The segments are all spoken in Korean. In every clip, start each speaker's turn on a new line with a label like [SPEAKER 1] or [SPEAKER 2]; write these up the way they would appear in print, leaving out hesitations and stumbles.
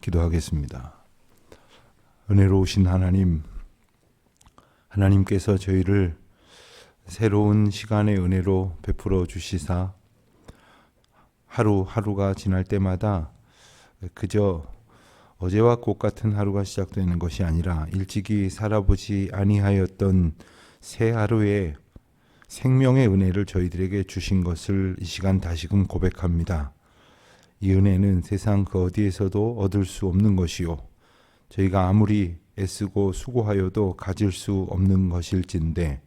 [SPEAKER 1] 기도하겠습니다. 은혜로우신 하나님, 하나님께서 저희를 새로운 시간의 은혜로 베풀어 주시사 하루하루가 지날 때마다 그저 어제와 똑같은 하루가 시작되는 것이 아니라 일찍이 살아보지 아니하였던 새 하루의 생명의 은혜를 저희들에게 주신 것을 이 시간 다시금 고백합니다. 이 은혜는 세상 그 어디에서도 얻을 수 없는 것이요, 저희가 아무리 애쓰고 수고하여도 가질 수 없는 것일진데,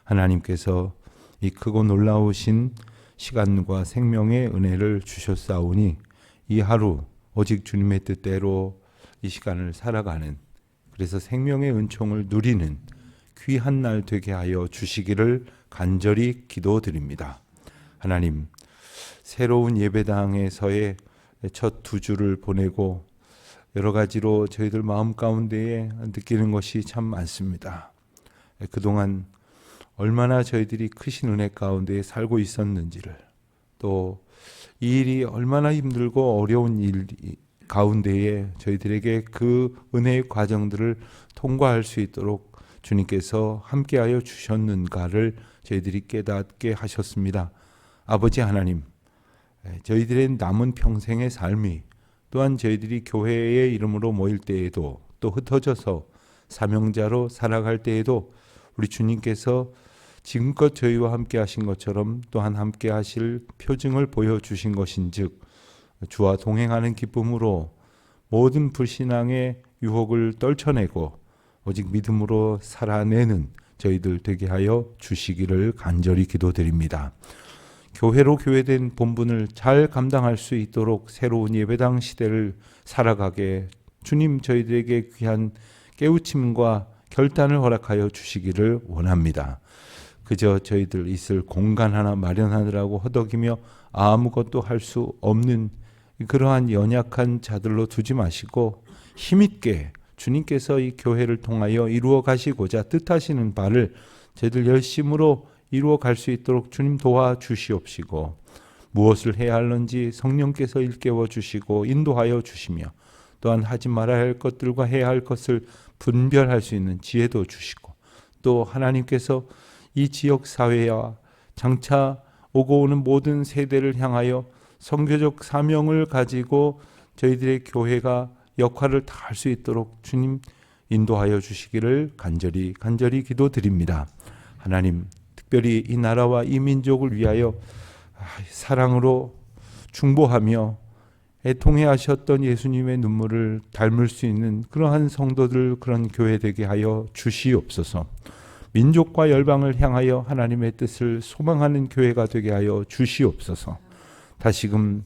[SPEAKER 1] 하나님께서 이 크고 놀라우신 시간과 생명의 은혜를 주셨사오니 이 하루 오직 주님의 뜻대로 이 시간을 살아가는, 그래서 생명의 은총을 누리는 귀한 날 되게 하여 주시기를 간절히 기도드립니다. 하나님, 새로운 예배당에서의 첫 두 주를 보내고 여러 가지로 저희들 마음 가운데에 느끼는 것이 참 많습니다. 그동안 얼마나 저희들이 크신 은혜 가운데 살고 있었는지를, 또 이 일이 얼마나 힘들고 어려운 일 가운데에 저희들에게 그 은혜의 과정들을 통과할 수 있도록 주님께서 함께하여 주셨는가를 저희들이 깨닫게 하셨습니다. 아버지 하나님, 저희들의 남은 평생의 삶이 또한 저희들이 교회의 이름으로 모일 때에도 또 흩어져서 사명자로 살아갈 때에도 우리 주님께서 지금껏 저희와 함께 하신 것처럼 또한 함께 하실 표징을 보여주신 것인즉, 주와 동행하는 기쁨으로 모든 불신앙의 유혹을 떨쳐내고 오직 믿음으로 살아내는 저희들 되게 하여 주시기를 간절히 기도드립니다. 교회로 교회된 본분을 잘 감당할 수 있도록 새로운 예배당 시대를 살아가게 주님 저희들에게 귀한 깨우침과 결단을 허락하여 주시기를 원합니다. 그저 저희들 있을 공간 하나 마련하느라고 허덕이며 아무것도 할 수 없는 그러한 연약한 자들로 두지 마시고 힘있게 주님께서 이 교회를 통하여 이루어 가시고자 뜻하시는 바를 저희들 열심으로 이루어 갈 수 있도록 주님 도와주시옵시고, 무엇을 해야 하는지 성령께서 일깨워 주시고 인도하여 주시며, 또한 하지 말아야 할 것들과 해야 할 것을 분별할 수 있는 지혜도 주시고, 또 하나님께서 이 지역 사회와 장차 오고 오는 모든 세대를 향하여 선교적 사명을 가지고 저희들의 교회가 역할을 다 할 수 있도록 주님 인도하여 주시기를 간절히 기도드립니다. 하나님, 특별히 이 나라와 이 민족을 위하여 사랑으로 중보하며 애통해 하셨던 예수님의 눈물을 닮을 수 있는 그러한 성도들, 그런 교회 되게 하여 주시옵소서. 민족과 열방을 향하여 하나님의 뜻을 소망하는 교회가 되게 하여 주시옵소서. 다시금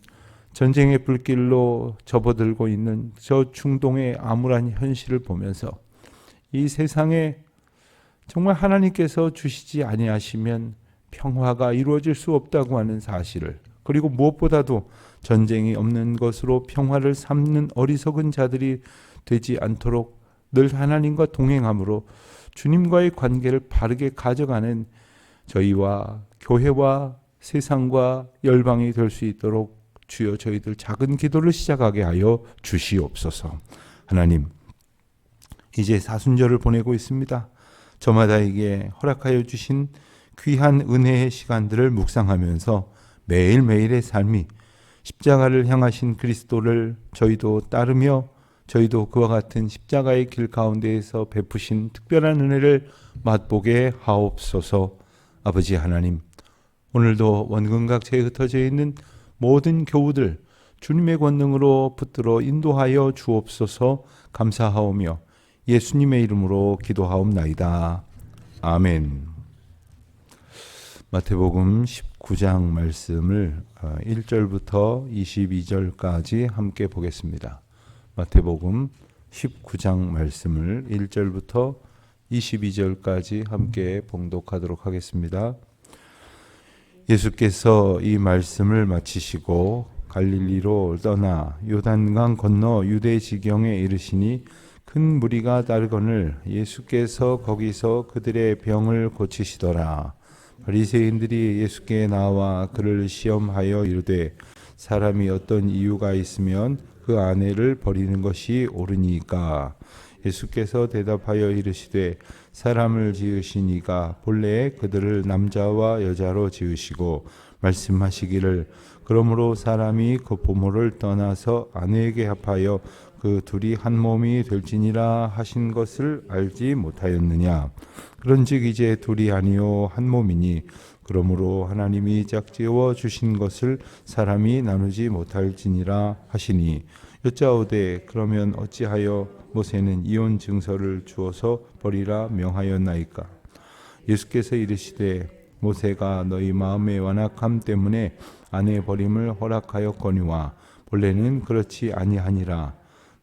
[SPEAKER 1] 전쟁의 불길로 접어들고 있는 저 중동의 암울한 현실을 보면서 이 세상에 정말 하나님께서 주시지 아니하시면 평화가 이루어질 수 없다고 하는 사실을, 그리고 무엇보다도 전쟁이 없는 것으로 평화를 삼는 어리석은 자들이 되지 않도록 늘 하나님과 동행함으로 주님과의 관계를 바르게 가져가는 저희와 교회와 세상과 열방이 될 수 있도록 주여 저희들 작은 기도를 시작하게 하여 주시옵소서. 하나님, 이제 사순절을 보내고 있습니다. 저마다에게 허락하여 주신 귀한 은혜의 시간들을 묵상하면서 매일매일의 삶이 십자가를 향하신 그리스도를 저희도 따르며 저희도 그와 같은 십자가의 길 가운데에서 베푸신 특별한 은혜를 맛보게 하옵소서. 아버지 하나님, 오늘도 원근각체에 흩어져 있는 모든 교우들 주님의 권능으로 붙들어 인도하여 주옵소서. 감사하오며 예수님의 이름으로 기도하옵나이다. 아멘. 마태복음 19장 말씀을 1절부터 22절까지 함께 보겠습니다. 마태복음 19장 말씀을 1절부터 22절까지 함께 봉독하도록 하겠습니다. 예수께서 이 말씀을 마치시고 갈릴리로 떠나 요단강 건너 유대 지경에 이르시니 큰 무리가 따르거늘 예수께서 거기서 그들의 병을 고치시더라. 바리새인들이 예수께 나와 그를 시험하여 이르되 사람이 어떤 이유가 있으면 그 아내를 버리는 것이 옳으니까. 예수께서 대답하여 이르시되 사람을 지으신 이가 본래 그들을 남자와 여자로 지으시고 말씀하시기를 그러므로 사람이 그 부모를 떠나서 아내에게 합하여 그 둘이 한 몸이 될지니라 하신 것을 알지 못하였느냐. 그런즉 이제 둘이 아니요 한 몸이니 그러므로 하나님이 짝지어 주신 것을 사람이 나누지 못할지니라 하시니 여짜오되 그러면 어찌하여 모세는 이혼 증서를 주어서 버리라 명하였나이까. 예수께서 이르시되 모세가 너희 마음의 완악함 때문에 아내 버림을 허락하였거니와 본래는 그렇지 아니하니라.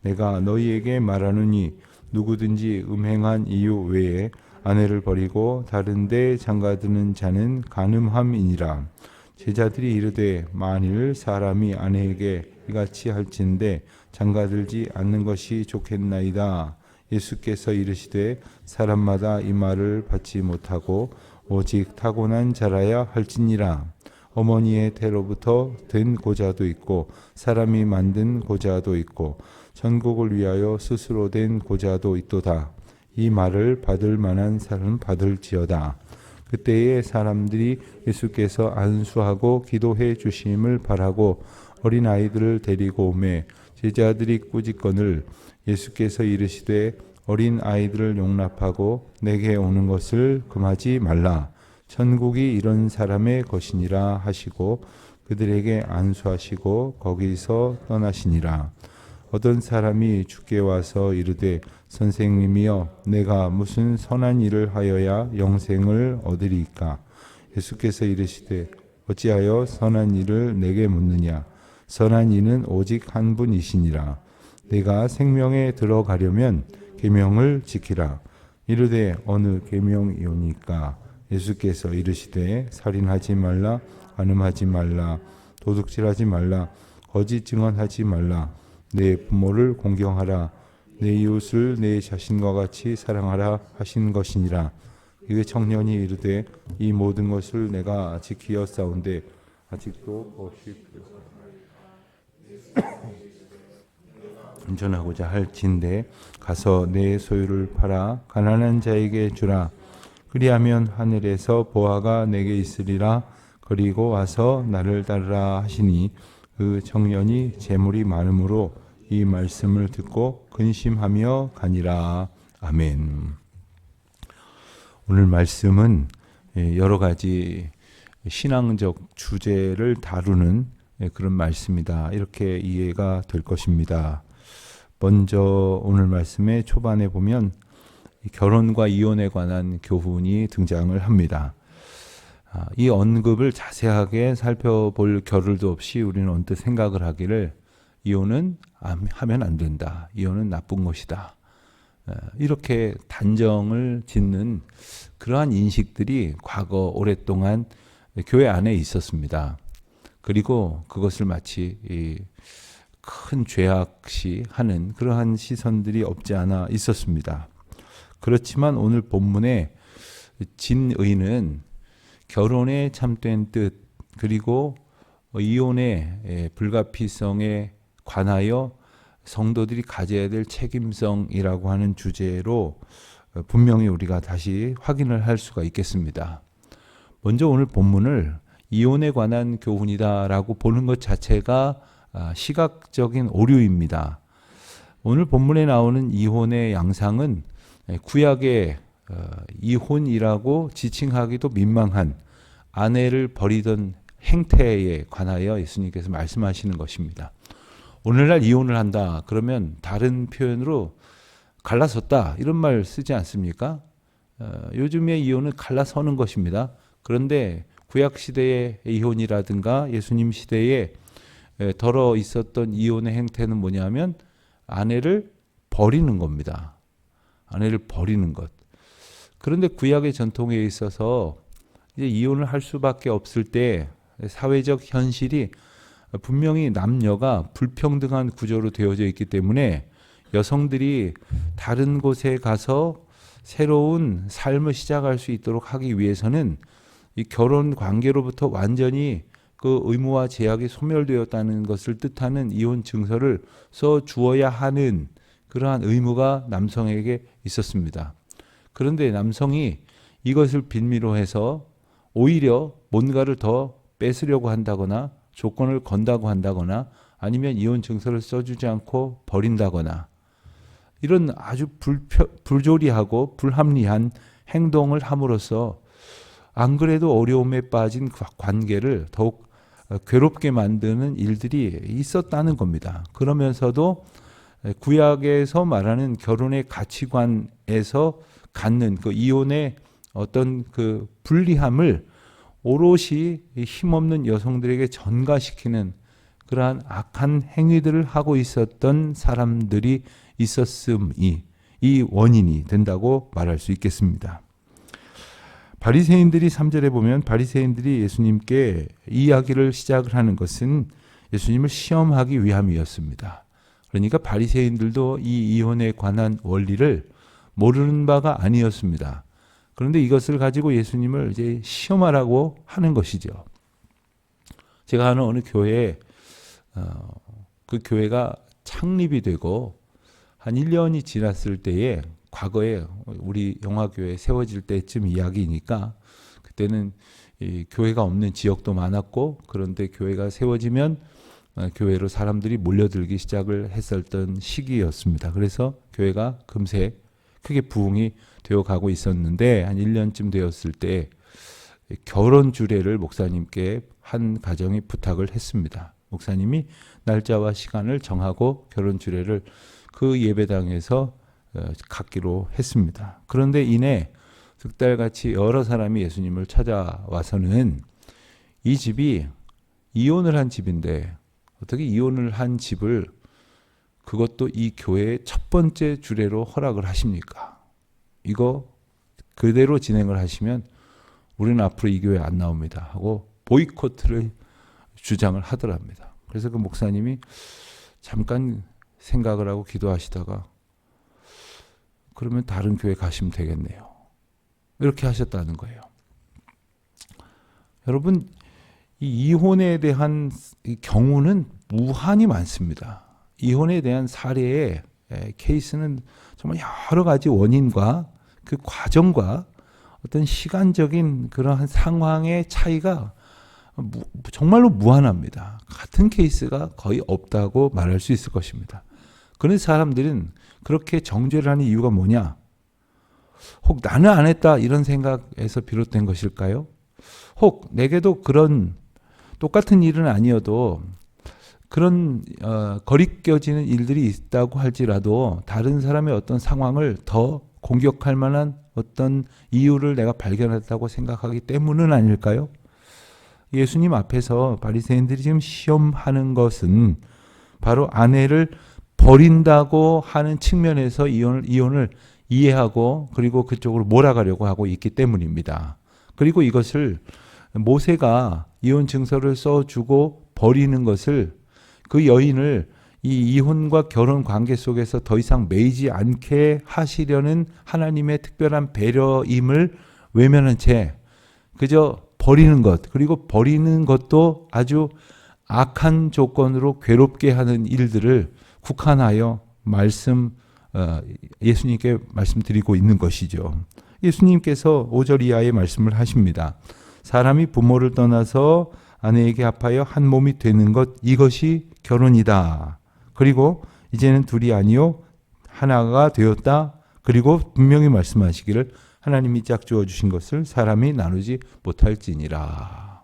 [SPEAKER 1] 내가 너희에게 말하노니 누구든지 음행한 이유 외에 아내를 버리고 다른 데 장가드는 자는 간음함이니라. 제자들이 이르되 만일 사람이 아내에게 이같이 할진대 장가들지 않는 것이 좋겠나이다. 예수께서 이르시되 사람마다 이 말을 받지 못하고 오직 타고난 자라야 할지니라. 어머니의 태로부터 된 고자도 있고 사람이 만든 고자도 있고 천국을 위하여 스스로 된 고자도 있도다. 이 말을 받을 만한 사람은 받을지어다. 그때에 사람들이 예수께서 안수하고 기도해 주심을 바라고 어린 아이들을 데리고 오매 제자들이 꾸짖거늘 예수께서 이르시되 어린 아이들을 용납하고 내게 오는 것을 금하지 말라. 천국이 이런 사람의 것이니라 하시고 그들에게 안수하시고 거기서 떠나시니라. 어떤 사람이 주께 와서 이르되 선생님이여 내가 무슨 선한 일을 하여야 영생을 얻으리이까. 예수께서 이르시되 어찌하여 선한 일을 내게 묻느냐. 선한 이는 오직 한 분이시니라. 내가 생명에 들어가려면 계명을 지키라. 이르되 어느 계명이오니까. 예수께서 이르시되 살인하지 말라, 간음하지 말라, 도둑질하지 말라, 거짓 증언하지 말라, 내 부모를 공경하라, 내 이웃을 내 자신과 같이 사랑하라 하신 것이니라. 이에 청년이 이르되 이 모든 것을 내가 지키었사온데 아직도 무엇이 운전하고자 할진대 가서 내 소유를 팔아 가난한 자에게 주라. 그리하면 하늘에서 보화가 내게 있으리라. 그리고 와서 나를 따르라 하시니 그 청년이 재물이 많음으로 이 말씀을 듣고 근심하며 가니라. 아멘. 오늘 말씀은 여러 가지 신앙적 주제를 다루는 그런 말씀이다. 이렇게 이해가 될 것입니다. 먼저 오늘 말씀의 초반에 보면 결혼과 이혼에 관한 교훈이 등장을 합니다. 이 언급을 자세하게 살펴볼 겨를도 없이 우리는 언뜻 생각을 하기를 이혼은 하면 안 된다. 이혼은 나쁜 것이다. 이렇게 단정을 짓는 그러한 인식들이 과거 오랫동안 교회 안에 있었습니다. 그리고 그것을 마치 큰 죄악시 하는 그러한 시선들이 없지 않아 있었습니다. 그렇지만 오늘 본문의 진의는 결혼에 참된 뜻 그리고 이혼의 불가피성에 관하여 성도들이 가져야 될 책임성이라고 하는 주제로 분명히 우리가 다시 확인을 할 수가 있겠습니다. 먼저 오늘 본문을 이혼에 관한 교훈이다라고 보는 것 자체가 시각적인 오류입니다. 오늘 본문에 나오는 이혼의 양상은 구약의 이혼이라고 지칭하기도 민망한 아내를 버리던 행태에 관하여 예수님께서 말씀하시는 것입니다. 오늘날 이혼을 한다 그러면 다른 표현으로 갈라섰다 이런 말 쓰지 않습니까? 요즘의 이혼은 갈라서는 것입니다. 그런데 구약 시대의 이혼이라든가 예수님 시대에 덜어 있었던 이혼의 행태는 뭐냐면 아내를 버리는 겁니다. 아내를 버리는 것. 그런데 구약의 전통에 있어서 이제 이혼을 할 수밖에 없을 때 사회적 현실이 분명히 남녀가 불평등한 구조로 되어져 있기 때문에 여성들이 다른 곳에 가서 새로운 삶을 시작할 수 있도록 하기 위해서는 이 결혼 관계로부터 완전히 그 의무와 제약이 소멸되었다는 것을 뜻하는 이혼 증서를 써 주어야 하는 그러한 의무가 남성에게 있었습니다. 그런데 남성이 이것을 빌미로 해서 오히려 뭔가를 더 뺏으려고 한다거나 조건을 건다고 한다거나 아니면 이혼 증서를 써주지 않고 버린다거나 이런 아주 불조리하고 불합리한 행동을 함으로써 안 그래도 어려움에 빠진 관계를 더욱 괴롭게 만드는 일들이 있었다는 겁니다. 그러면서도 구약에서 말하는 결혼의 가치관에서 갖는 그 이혼의 어떤 그 불리함을 오롯이 힘없는 여성들에게 전가시키는 그러한 악한 행위들을 하고 있었던 사람들이 있었음이 이 원인이 된다고 말할 수 있겠습니다. 바리새인들이 3절에 보면 바리새인들이 예수님께 이야기를 시작을 하는 것은 예수님을 시험하기 위함이었습니다. 그러니까 바리새인들도 이 이혼에 관한 원리를 모르는 바가 아니었습니다. 그런데 이것을 가지고 예수님을 이제 시험하라고 하는 것이죠. 제가 아는 어느 교회에 그 교회가 창립이 되고 한 1년이 지났을 때에 과거에 우리 영화교회 세워질 때쯤 이야기니까 그때는 이 교회가 없는 지역도 많았고 그런데 교회가 세워지면 교회로 사람들이 몰려들기 시작을 했었던 시기였습니다. 그래서 교회가 금세 크게 부흥이 되어가고 있었는데 한 1년쯤 되었을 때 결혼 주례를 목사님께 한 가정이 부탁을 했습니다. 목사님이 날짜와 시간을 정하고 결혼 주례를 그 예배당에서 갖기로 했습니다. 그런데 이내 득달같이 여러 사람이 예수님을 찾아와서는 이 집이 이혼을 한 집인데 어떻게 이혼을 한 집을 그것도 이 교회의 첫 번째 주례로 허락을 하십니까? 이거 그대로 진행을 하시면 우리는 앞으로 이 교회 안 나옵니다 하고 보이콧을 주장을 하더랍니다. 그래서 그 목사님이 잠깐 생각을 하고 기도하시다가 그러면 다른 교회 가시면 되겠네요. 이렇게 하셨다는 거예요. 여러분, 이 이혼에 대한 경우는 무한히 많습니다. 이혼에 대한 사례의 케이스는 정말 여러 가지 원인과 그 과정과 어떤 시간적인 그러한 상황의 차이가 정말로 무한합니다. 같은 케이스가 거의 없다고 말할 수 있을 것입니다. 그런 사람들은 그렇게 정죄를 하는 이유가 뭐냐? 혹 나는 안 했다 이런 생각에서 비롯된 것일까요? 혹 내게도 그런 똑같은 일은 아니어도 그런 거리껴지는 일들이 있다고 할지라도 다른 사람의 어떤 상황을 더 공격할 만한 어떤 이유를 내가 발견했다고 생각하기 때문은 아닐까요? 예수님 앞에서 바리새인들이 지금 시험하는 것은 바로 아내를 버린다고 하는 측면에서 이혼을 이해하고 그리고 그쪽으로 몰아가려고 하고 있기 때문입니다. 그리고 이것을 모세가 이혼 증서를 써주고 버리는 것을 그 여인을 이 이혼과 결혼 관계 속에서 더 이상 매이지 않게 하시려는 하나님의 특별한 배려임을 외면한 채 그저 버리는 것, 그리고 버리는 것도 아주 악한 조건으로 괴롭게 하는 일들을 국한하여 예수님께 말씀드리고 있는 것이죠. 예수님께서 5절 이하의 말씀을 하십니다. 사람이 부모를 떠나서 아내에게 합하여 한 몸이 되는 것, 이것이 결혼이다. 그리고 이제는 둘이 아니요 하나가 되었다. 그리고 분명히 말씀하시기를 하나님이 짝주어 주신 것을 사람이 나누지 못할지니라.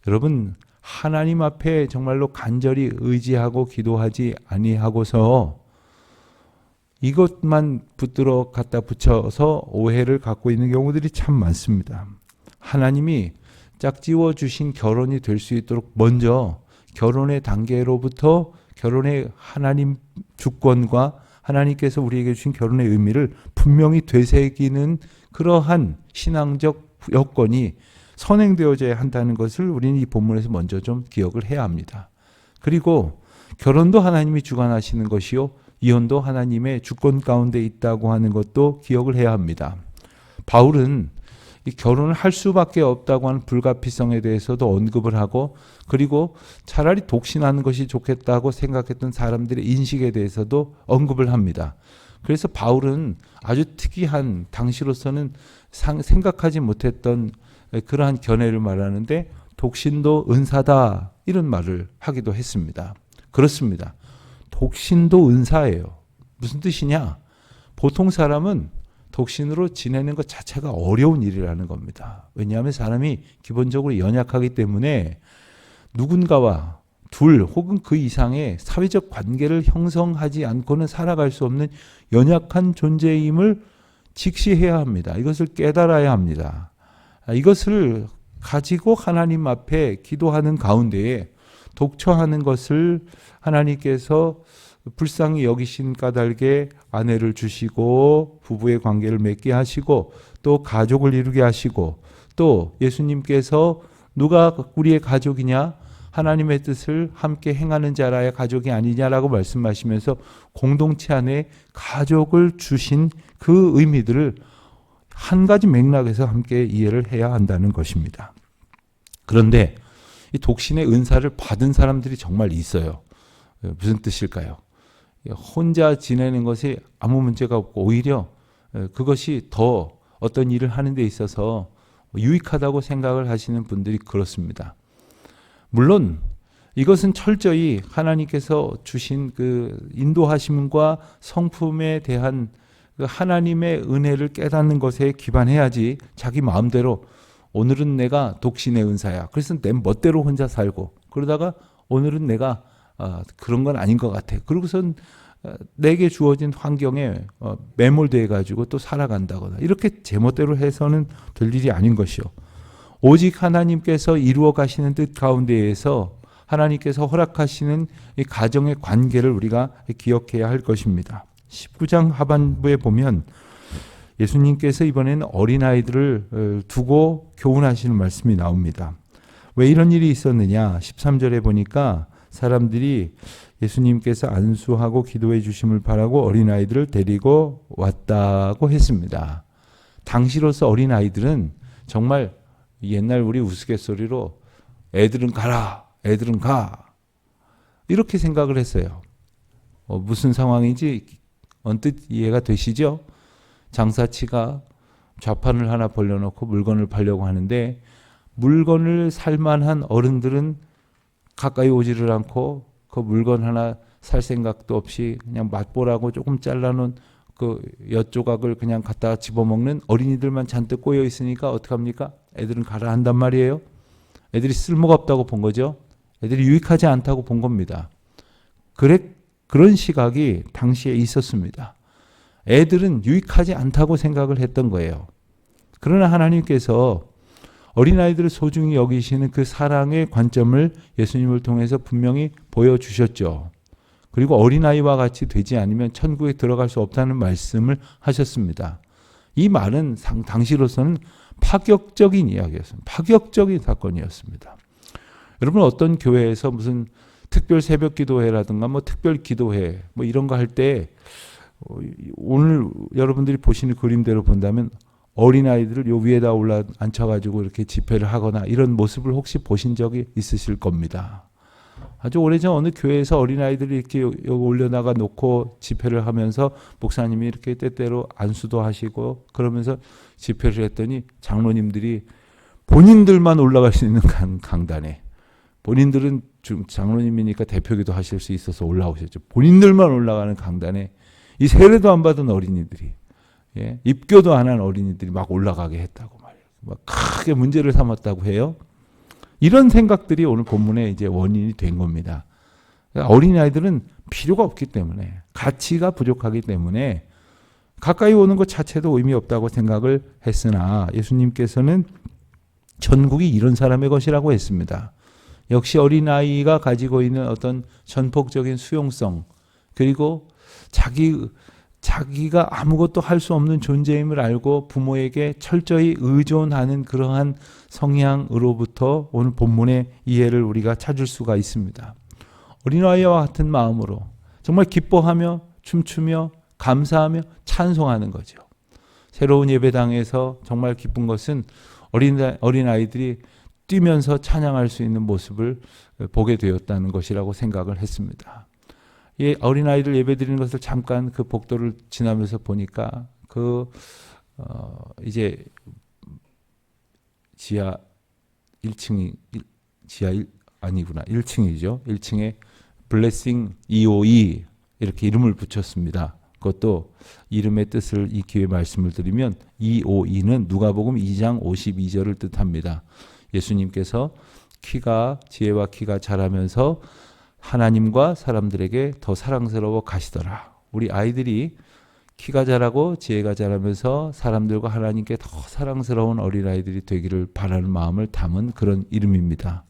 [SPEAKER 1] 여러분, 하나님 앞에 정말로 간절히 의지하고 기도하지 아니하고서 이것만 붙들어 갖다 붙여서 오해를 갖고 있는 경우들이 참 많습니다. 하나님이 짝지워 주신 결혼이 될 수 있도록 먼저 결혼의 단계로부터 결혼의 하나님 주권과 하나님께서 우리에게 주신 결혼의 의미를 분명히 되새기는 그러한 신앙적 여건이 선행되어져야 한다는 것을 우리는 이 본문에서 먼저 좀 기억을 해야 합니다. 그리고 결혼도 하나님이 주관하시는 것이요 이혼도 하나님의 주권 가운데 있다고 하는 것도 기억을 해야 합니다. 바울은 이 결혼을 할 수밖에 없다고 하는 불가피성에 대해서도 언급을 하고, 그리고 차라리 독신하는 것이 좋겠다고 생각했던 사람들의 인식에 대해서도 언급을 합니다. 그래서 바울은 아주 특이한, 당시로서는 생각하지 못했던 그러한 견해를 말하는데, 독신도 은사다, 이런 말을 하기도 했습니다. 그렇습니다. 독신도 은사예요. 무슨 뜻이냐? 보통 사람은 독신으로 지내는 것 자체가 어려운 일이라는 겁니다. 왜냐하면 사람이 기본적으로 연약하기 때문에 누군가와 둘 혹은 그 이상의 사회적 관계를 형성하지 않고는 살아갈 수 없는 연약한 존재임을 직시해야 합니다. 이것을 깨달아야 합니다. 이것을 가지고 하나님 앞에 기도하는 가운데에 독처하는 것을 하나님께서 불쌍히 여기신 까닭에 아내를 주시고 부부의 관계를 맺게 하시고 또 가족을 이루게 하시고, 또 예수님께서 누가 우리의 가족이냐? 하나님의 뜻을 함께 행하는 자라야 가족이 아니냐라고 말씀하시면서 공동체 안에 가족을 주신 그 의미들을 한 가지 맥락에서 함께 이해를 해야 한다는 것입니다. 그런데 이 독신의 은사를 받은 사람들이 정말 있어요. 무슨 뜻일까요? 혼자 지내는 것이 아무 문제가 없고 오히려 그것이 더 어떤 일을 하는 데 있어서 유익하다고 생각을 하시는 분들이 그렇습니다. 물론 이것은 철저히 하나님께서 주신 그 인도하심과 성품에 대한 그 하나님의 은혜를 깨닫는 것에 기반해야지, 자기 마음대로 오늘은 내가 독신의 은사야, 그래서 내 멋대로 혼자 살고, 그러다가 오늘은 내가 그런 건 아닌 것 같아, 그러고선 내게 주어진 환경에 매몰돼 가지고 또 살아간다거나, 이렇게 제멋대로 해서는 될 일이 아닌 것이요. 오직 하나님께서 이루어 가시는 뜻 가운데에서 하나님께서 허락하시는 이 가정의 관계를 우리가 기억해야 할 것입니다. 19장 하반부에 보면 예수님께서 이번에는 어린아이들을 두고 교훈하시는 말씀이 나옵니다. 왜 이런 일이 있었느냐? 13절에 보니까 사람들이 예수님께서 안수하고 기도해 주심을 바라고 어린아이들을 데리고 왔다고 했습니다. 당시로서 어린아이들은 정말 옛날 우리 우스갯소리로 애들은 가라, 애들은 가, 이렇게 생각을 했어요. 무슨 상황인지 언뜻 이해가 되시죠? 장사치가 좌판을 하나 벌려놓고 물건을 팔려고 하는데, 물건을 살만한 어른들은 가까이 오지를 않고 그 물건 하나 살 생각도 없이 그냥 맛보라고 조금 잘라놓은 그 엿조각을 그냥 갖다가 집어먹는 어린이들만 잔뜩 꼬여 있으니까 어떡합니까? 애들은 가라 한단 말이에요. 애들이 쓸모가 없다고 본 거죠. 애들이 유익하지 않다고 본 겁니다. 그런 시각이 당시에 있었습니다. 애들은 유익하지 않다고 생각을 했던 거예요. 그러나 하나님께서 어린아이들을 소중히 여기시는 그 사랑의 관점을 예수님을 통해서 분명히 보여주셨죠. 그리고 어린아이와 같이 되지 않으면 천국에 들어갈 수 없다는 말씀을 하셨습니다. 이 말은 당시로서는 파격적인 이야기였습니다. 파격적인 사건이었습니다. 여러분, 어떤 교회에서 무슨 특별 새벽 기도회라든가 뭐 특별 기도회 뭐 이런 거 할 때 오늘 여러분들이 보시는 그림대로 본다면 어린아이들을 요 위에다 올라 앉혀가지고 이렇게 집회를 하거나 이런 모습을 혹시 보신 적이 있으실 겁니다. 아주 오래전 어느 교회에서 어린아이들이 이렇게 여기 올려다가 놓고 집회를 하면서 목사님이 이렇게 때때로 안수도 하시고 그러면서 집회를 했더니 장로님들이 본인들만 올라갈 수 있는 강단에, 본인들은 장로님이니까 대표기도 하실 수 있어서 올라오셨죠. 본인들만 올라가는 강단에 이 세례도 안 받은 어린이들이, 입교도 안 한 어린이들이 막 올라가게 했다고 말이에요. 막 크게 문제를 삼았다고 해요. 이런 생각들이 오늘 본문의 이제 원인이 된 겁니다. 어린아이들은 필요가 없기 때문에, 가치가 부족하기 때문에 가까이 오는 것 자체도 의미 없다고 생각을 했으나 예수님께서는 천국이 이런 사람의 것이라고 했습니다. 역시 어린아이가 가지고 있는 어떤 전폭적인 수용성, 그리고 자기가 아무것도 할 수 없는 존재임을 알고 부모에게 철저히 의존하는 그러한 성향으로부터 오늘 본문의 이해를 우리가 찾을 수가 있습니다. 어린아이와 같은 마음으로 정말 기뻐하며 춤추며 감사하며 찬송하는 거죠. 새로운 예배당에서 정말 기쁜 것은 어린아이들이 뛰면서 찬양할 수 있는 모습을 보게 되었다는 것이라고 생각을 했습니다. 어린아이들 예배드리는 것을 잠깐 그 복도를 지나면서 보니까 이제 지하 1층이 아니구나. 1층이죠. 1층에 블레싱 252 이렇게 이름을 붙였습니다. 그것도 이름의 뜻을 이 기회에 말씀을 드리면 252는 누가복음 2장 52절을 뜻합니다. 예수님께서 지혜와 키가 자라면서 하나님과 사람들에게 더 사랑스러워 가시더라. 우리 아이들이 키가 자라고 지혜가 자라면서 사람들과 하나님께 더 사랑스러운 어린아이들이 되기를 바라는 마음을 담은 그런 이름입니다.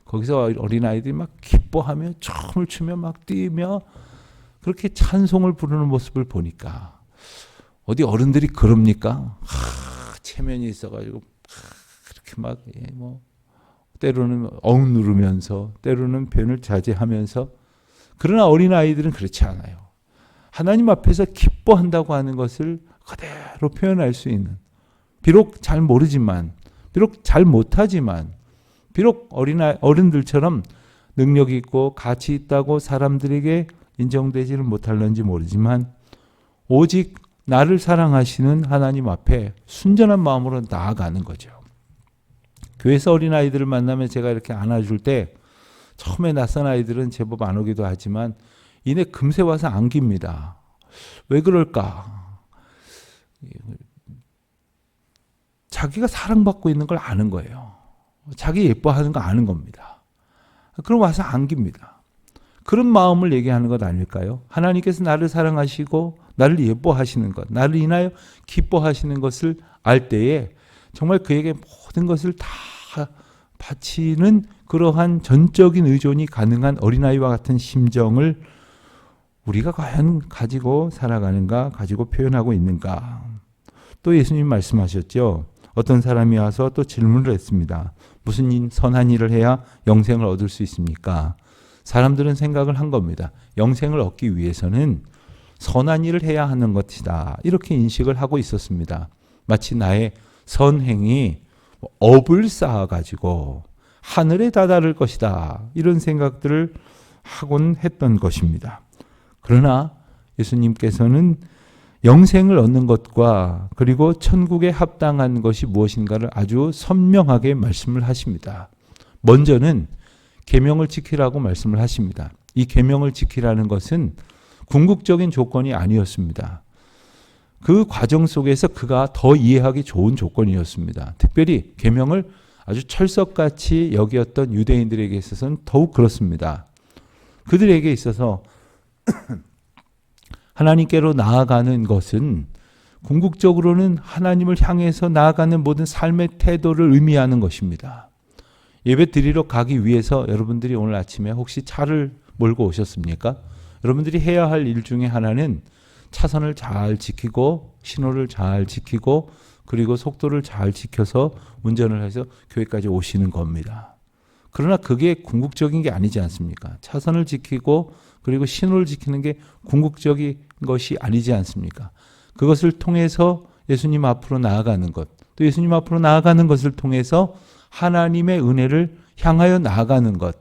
[SPEAKER 1] 거기서 어린아이들이 막 기뻐하며 춤을 추며 막 뛰며 그렇게 찬송을 부르는 모습을 보니까 어디 어른들이 그럽니까? 체면이 있어가지고 그렇게 막 때로는 억누르면서 때로는 표현을 자제하면서 그러나 어린아이들은 그렇지 않아요. 하나님 앞에서 기뻐한다고 하는 것을 그대로 표현할 수 있는, 비록 잘 모르지만, 비록 잘 못하지만, 비록 어른들처럼 능력이 있고 가치 있다고 사람들에게 인정되지는 못할는지 모르지만 오직 나를 사랑하시는 하나님 앞에 순전한 마음으로 나아가는 거죠. 교회에서 어린아이들을 만나면 제가 이렇게 안아줄 때 처음에 낯선 아이들은 제법 안 오기도 하지만 이내 금세 와서 안깁니다. 왜 그럴까? 자기가 사랑받고 있는 걸 아는 거예요. 자기 예뻐하는 거 아는 겁니다. 그럼 와서 안깁니다. 그런 마음을 얘기하는 것 아닐까요? 하나님께서 나를 사랑하시고 나를 예뻐하시는 것, 나를 인하여 기뻐하시는 것을 알 때에 정말 그에게 모든 것을 다 바치는 그러한 전적인 의존이 가능한 어린아이와 같은 심정을 우리가 과연 가지고 살아가는가, 가지고 표현하고 있는가. 또 예수님 말씀하셨죠. 어떤 사람이 와서 또 질문을 했습니다. 무슨 선한 일을 해야 영생을 얻을 수 있습니까? 사람들은 생각을 한 겁니다. 영생을 얻기 위해서는 선한 일을 해야 하는 것이다. 이렇게 인식을 하고 있었습니다. 마치 나의 선행이 업을 쌓아가지고 하늘에 다다를 것이다. 이런 생각들을 하곤 했던 것입니다. 그러나 예수님께서는 영생을 얻는 것과 그리고 천국에 합당한 것이 무엇인가를 아주 선명하게 말씀을 하십니다. 먼저는 계명을 지키라고 말씀을 하십니다. 이 계명을 지키라는 것은 궁극적인 조건이 아니었습니다. 그 과정 속에서 그가 더 이해하기 좋은 조건이었습니다. 특별히 계명을 아주 철석같이 여겼던 유대인들에게 있어서는 더욱 그렇습니다. 그들에게 있어서 하나님께로 나아가는 것은 궁극적으로는 하나님을 향해서 나아가는 모든 삶의 태도를 의미하는 것입니다. 예배 드리러 가기 위해서 여러분들이 오늘 아침에 혹시 차를 몰고 오셨습니까? 여러분들이 해야 할 일 중에 하나는 차선을 잘 지키고 신호를 잘 지키고 그리고 속도를 잘 지켜서 운전을 해서 교회까지 오시는 겁니다. 그러나 그게 궁극적인 게 아니지 않습니까? 차선을 지키고 그리고 신호를 지키는 게 궁극적인 것이 아니지 않습니까? 그것을 통해서 예수님 앞으로 나아가는 것, 또 예수님 앞으로 나아가는 것을 통해서 하나님의 은혜를 향하여 나아가는 것.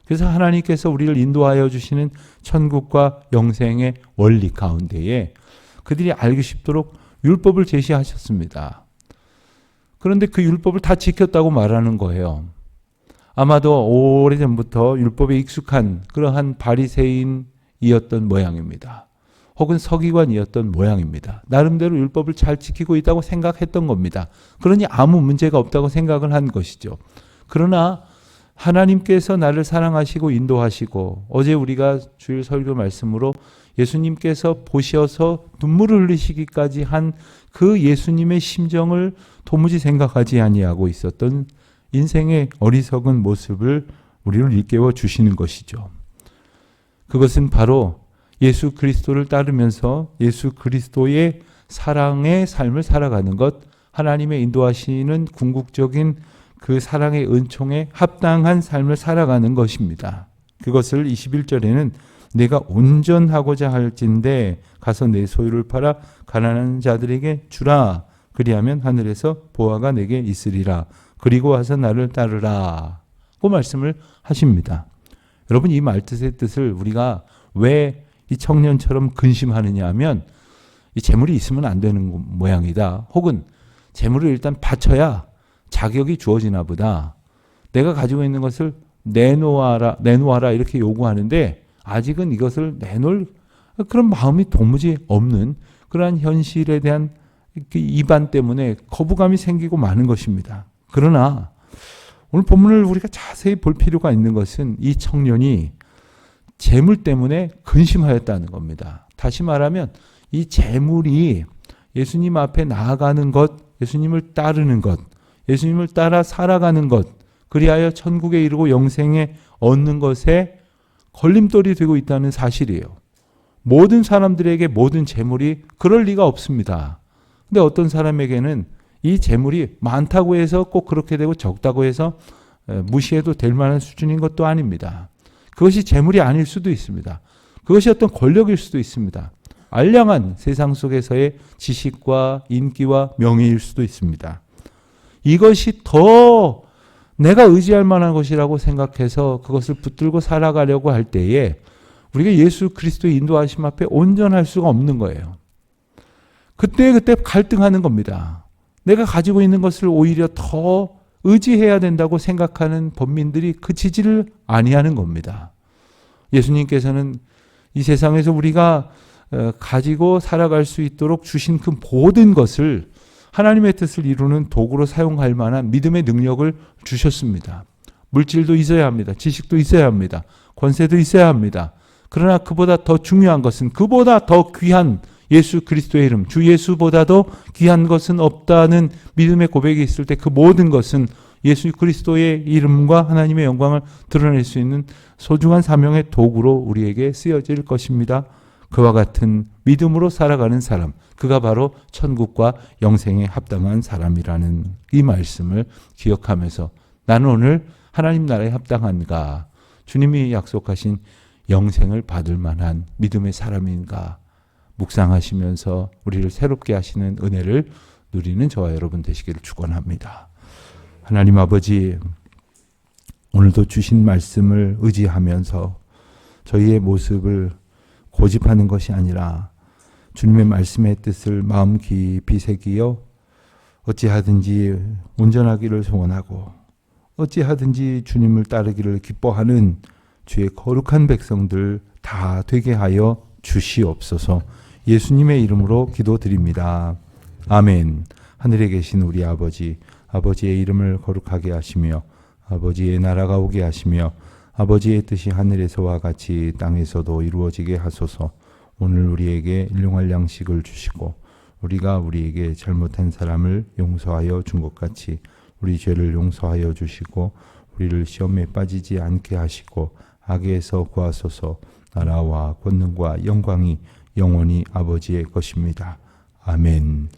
[SPEAKER 1] 그래서 하나님께서 우리를 인도하여 주시는 천국과 영생의 원리 가운데에 그들이 알기 쉽도록 율법을 제시하셨습니다. 그런데 그 율법을 다 지켰다고 말하는 거예요. 아마도 오래전부터 율법에 익숙한 그러한 바리새인이었던 모양입니다. 혹은 서기관이었던 모양입니다. 나름대로 율법을 잘 지키고 있다고 생각했던 겁니다. 그러니 아무 문제가 없다고 생각을 한 것이죠. 그러나 하나님께서 나를 사랑하시고 인도하시고 어제 우리가 주일 설교 말씀으로 예수님께서 보셔서 눈물을 흘리시기까지 한 그 예수님의 심정을 도무지 생각하지 아니하고 있었던 인생의 어리석은 모습을 우리를 일깨워 주시는 것이죠. 그것은 바로 예수 그리스도를 따르면서 예수 그리스도의 사랑의 삶을 살아가는 것, 하나님의 인도하시는 궁극적인 그 사랑의 은총에 합당한 삶을 살아가는 것입니다. 그것을 21절에는 내가 온전하고자 할진대 가서 내 소유를 팔아 가난한 자들에게 주라. 그리하면 하늘에서 보화가 내게 있으리라. 그리고 와서 나를 따르라. 그 말씀을 하십니다. 여러분, 이 말뜻의 뜻을 우리가 왜 이 청년처럼 근심하느냐 하면 이 재물이 있으면 안 되는 모양이다. 혹은 재물을 일단 바쳐야 자격이 주어지나 보다. 내가 가지고 있는 것을 내놓아라 이렇게 요구하는데 아직은 이것을 내놓을 그런 마음이 도무지 없는 그러한 현실에 대한 이반 때문에 거부감이 생기고 마는 것입니다. 그러나 오늘 본문을 우리가 자세히 볼 필요가 있는 것은 이 청년이 재물 때문에 근심하였다는 겁니다. 다시 말하면 이 재물이 예수님 앞에 나아가는 것, 예수님을 따르는 것, 예수님을 따라 살아가는 것, 그리하여 천국에 이르고 영생에 얻는 것에 걸림돌이 되고 있다는 사실이에요. 모든 사람들에게 모든 재물이 그럴 리가 없습니다. 근데 어떤 사람에게는 이 재물이 많다고 해서 꼭 그렇게 되고 적다고 해서 무시해도 될 만한 수준인 것도 아닙니다. 그것이 재물이 아닐 수도 있습니다. 그것이 어떤 권력일 수도 있습니다. 알량한 세상 속에서의 지식과 인기와 명예일 수도 있습니다. 이것이 더 내가 의지할 만한 것이라고 생각해서 그것을 붙들고 살아가려고 할 때에 우리가 예수 그리스도의 인도하심 앞에 온전할 수가 없는 거예요. 그때 갈등하는 겁니다. 내가 가지고 있는 것을 오히려 더 의지해야 된다고 생각하는 범민들이 그치지를 아니하는 겁니다. 예수님께서는 이 세상에서 우리가 가지고 살아갈 수 있도록 주신 그 모든 것을 하나님의 뜻을 이루는 도구로 사용할 만한 믿음의 능력을 주셨습니다. 물질도 있어야 합니다. 지식도 있어야 합니다. 권세도 있어야 합니다. 그러나 그보다 더 중요한 것은 그보다 더 귀한 예수 그리스도의 이름, 주 예수보다도 귀한 것은 없다는 믿음의 고백이 있을 때 그 모든 것은 예수 그리스도의 이름과 하나님의 영광을 드러낼 수 있는 소중한 사명의 도구로 우리에게 쓰여질 것입니다. 그와 같은 믿음으로 살아가는 사람, 그가 바로 천국과 영생에 합당한 사람이라는 이 말씀을 기억하면서 나는 오늘 하나님 나라에 합당한가, 주님이 약속하신 영생을 받을 만한 믿음의 사람인가 묵상하시면서 우리를 새롭게 하시는 은혜를 누리는 저와 여러분 되시기를 축원합니다. 하나님 아버지, 오늘도 주신 말씀을 의지하면서 저희의 모습을 고집하는 것이 아니라 주님의 말씀의 뜻을 마음 깊이 새기어 어찌하든지 온전하기를 소원하고 어찌하든지 주님을 따르기를 기뻐하는 주의 거룩한 백성들 다 되게 하여 주시옵소서. 예수님의 이름으로 기도드립니다. 아멘. 하늘에 계신 우리 아버지, 아버지의 이름을 거룩하게 하시며 아버지의 나라가 오게 하시며 아버지의 뜻이 하늘에서와 같이 땅에서도 이루어지게 하소서. 오늘 우리에게 일용할 양식을 주시고 우리가 우리에게 잘못한 사람을 용서하여 준 것 같이 우리 죄를 용서하여 주시고 우리를 시험에 빠지지 않게 하시고 악에서 구하소서. 나라와 권능과 영광이 영원히 아버지의 것입니다. 아멘.